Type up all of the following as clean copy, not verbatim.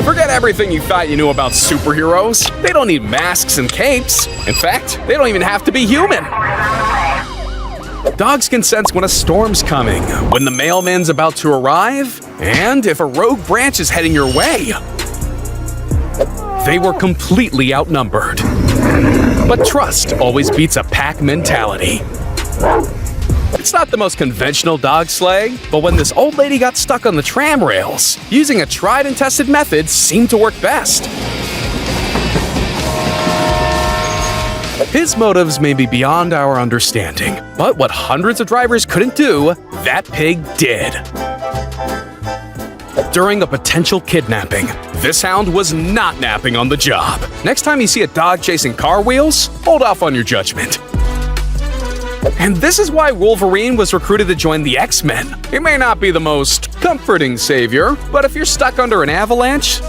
Forget everything you thought you knew about superheroes. They don't need masks and capes. In fact, they don't even have to be human. Dogs can sense when a storm's coming, when the mailman's about to arrive, and if a rogue branch is heading your way. They were completely outnumbered. But trust always beats a pack mentality. It's not the most conventional dog sleigh, but when this old lady got stuck on the tram rails, using a tried and tested method seemed to work best. His motives may be beyond our understanding, but what hundreds of drivers couldn't do, that pig did. During a potential kidnapping, this hound was not napping on the job. Next time you see a dog chasing car wheels, hold off on your judgment. And this is why Wolverine was recruited to join the X-Men. He may not be the most comforting savior, but if you're stuck under an avalanche,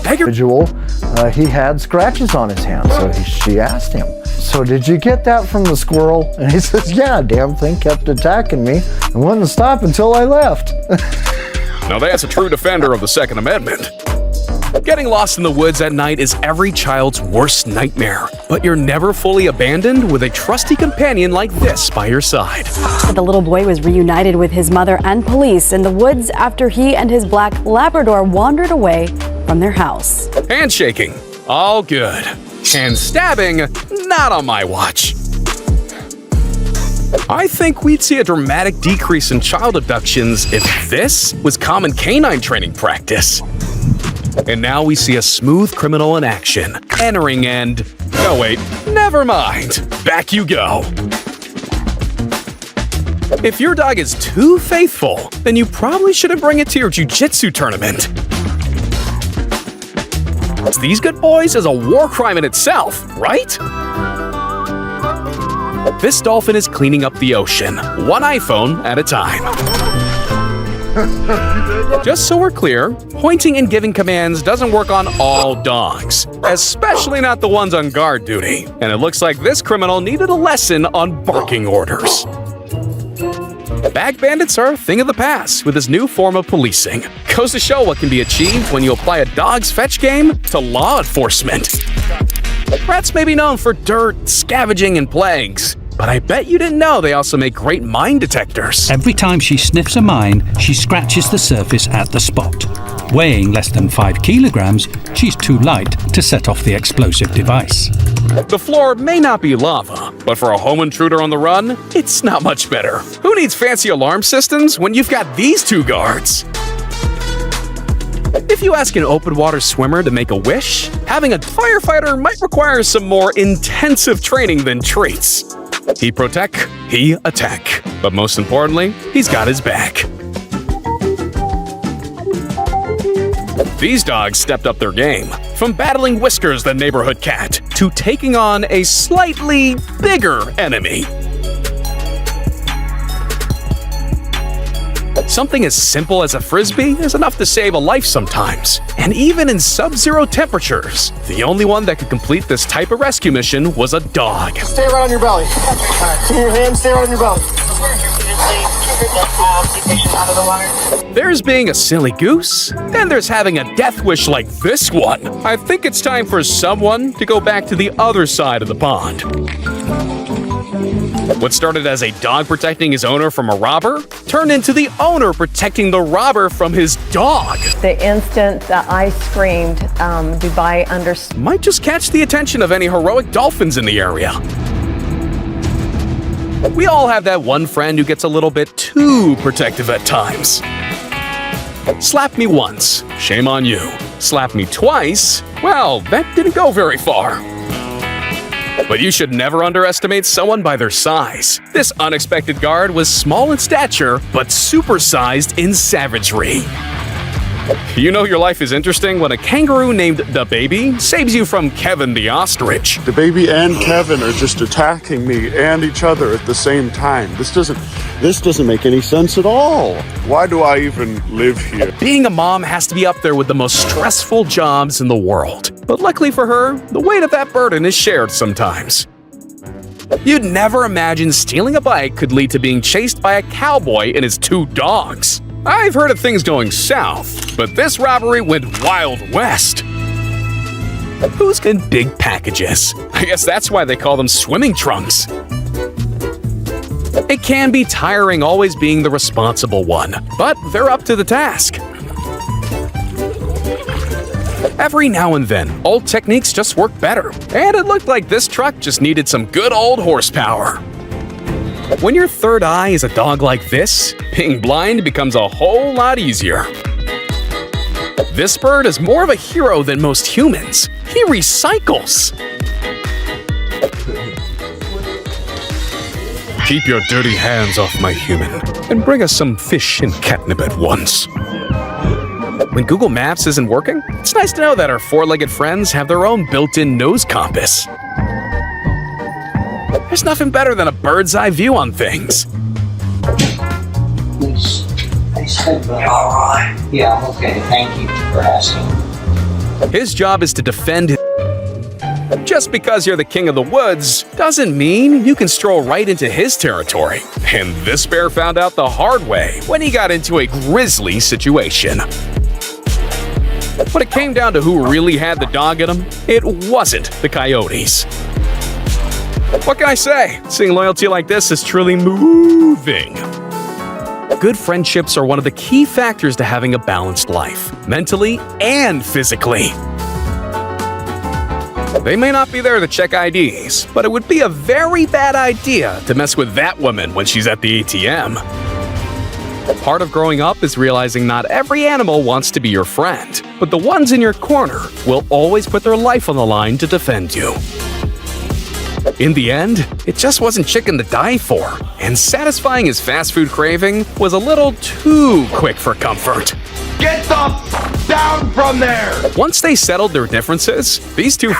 he had scratches on his hands, so she asked him, "So did you get that from the squirrel?" And he says, "Yeah, damn thing kept attacking me and wouldn't stop until I left." Now that's a true defender of the Second Amendment. Getting lost in the woods at night is every child's worst nightmare, but you're never fully abandoned with a trusty companion like this by your side. The little boy was reunited with his mother and police in the woods after he and his black Labrador wandered away from their house. Handshaking, all good. And stabbing, not on my watch. I think we'd see a dramatic decrease in child abductions if this was common canine training practice. And now we see a smooth criminal in action, entering and… oh wait, never mind. Back you go. If your dog is too faithful, then you probably shouldn't bring it to your jiu-jitsu tournament. These good boys is a war crime in itself, right? This dolphin is cleaning up the ocean, one iPhone at a time. Just so we're clear, pointing and giving commands doesn't work on all dogs, especially not the ones on guard duty. And it looks like this criminal needed a lesson on barking orders. Bag bandits are a thing of the past with this new form of policing. Goes to show what can be achieved when you apply a dog's fetch game to law enforcement. Rats may be known for dirt, scavenging, and plagues, but I bet you didn't know they also make great mine detectors. Every time she sniffs a mine, she scratches the surface at the spot. Weighing less than 5 kilograms, she's too light to set off the explosive device. The floor may not be lava, but for a home intruder on the run, it's not much better. Who needs fancy alarm systems when you've got these two guards? If you ask an open water swimmer to make a wish, having a firefighter might require some more intensive training than treats. He protect, he attack. But most importantly, he's got his back. These dogs stepped up their game, from battling Whiskers the neighborhood cat to taking on a slightly bigger enemy. Something as simple as a frisbee is enough to save a life sometimes. And even in sub-zero temperatures, the only one that could complete this type of rescue mission was a dog. Stay right on your belly. Keep your hands, stay right on your belly. There's being a silly goose, and there's having a death wish like this one. I think it's time for someone to go back to the other side of the pond. What started as a dog protecting his owner from a robber turned into the owner protecting the robber from his dog. The instant that I screamed, Dubai understood. Might just catch the attention of any heroic dolphins in the area. We all have that one friend who gets a little bit too protective at times. Slap me once, shame on you. Slap me twice, well, that didn't go very far. But you should never underestimate someone by their size. This unexpected guard was small in stature, but supersized in savagery. You know your life is interesting when a kangaroo named the Baby saves you from Kevin the ostrich. The baby and Kevin are just attacking me and each other at the same time. This doesn't make any sense at all. Why do I even live here? Being a mom has to be up there with the most stressful jobs in the world. But luckily for her, the weight of that burden is shared sometimes. You'd never imagine stealing a bike could lead to being chased by a cowboy and his 2 dogs. I've heard of things going south, but this robbery went Wild West. Who's in big packages? I guess that's why they call them swimming trunks. It can be tiring always being the responsible one, but they're up to the task. Every now and then, old techniques just work better, and it looked like this truck just needed some good old horsepower. When your third eye is a dog like this, being blind becomes a whole lot easier. This bird is more of a hero than most humans. He recycles. Keep your dirty hands off my human, and bring us some fish and catnip at once. When Google Maps isn't working, it's nice to know that our four-legged friends have their own built-in nose compass. There's nothing better than a bird's eye view on things. All right. Yeah, I'm okay. Thank you for asking. His job is to defend his... Just because you're the king of the woods doesn't mean you can stroll right into his territory. And this bear found out the hard way when he got into a grisly situation. When it came down to who really had the dog in him, it wasn't the coyotes. What can I say? Seeing loyalty like this is truly moving. Good friendships are one of the key factors to having a balanced life, mentally and physically. They may not be there to check IDs, but it would be a very bad idea to mess with that woman when she's at the ATM. Part of growing up is realizing not every animal wants to be your friend, but the ones in your corner will always put their life on the line to defend you. In the end, it just wasn't chicken to die for, and satisfying his fast food craving was a little too quick for comfort. Get the f down from there! Once they settled their differences, these two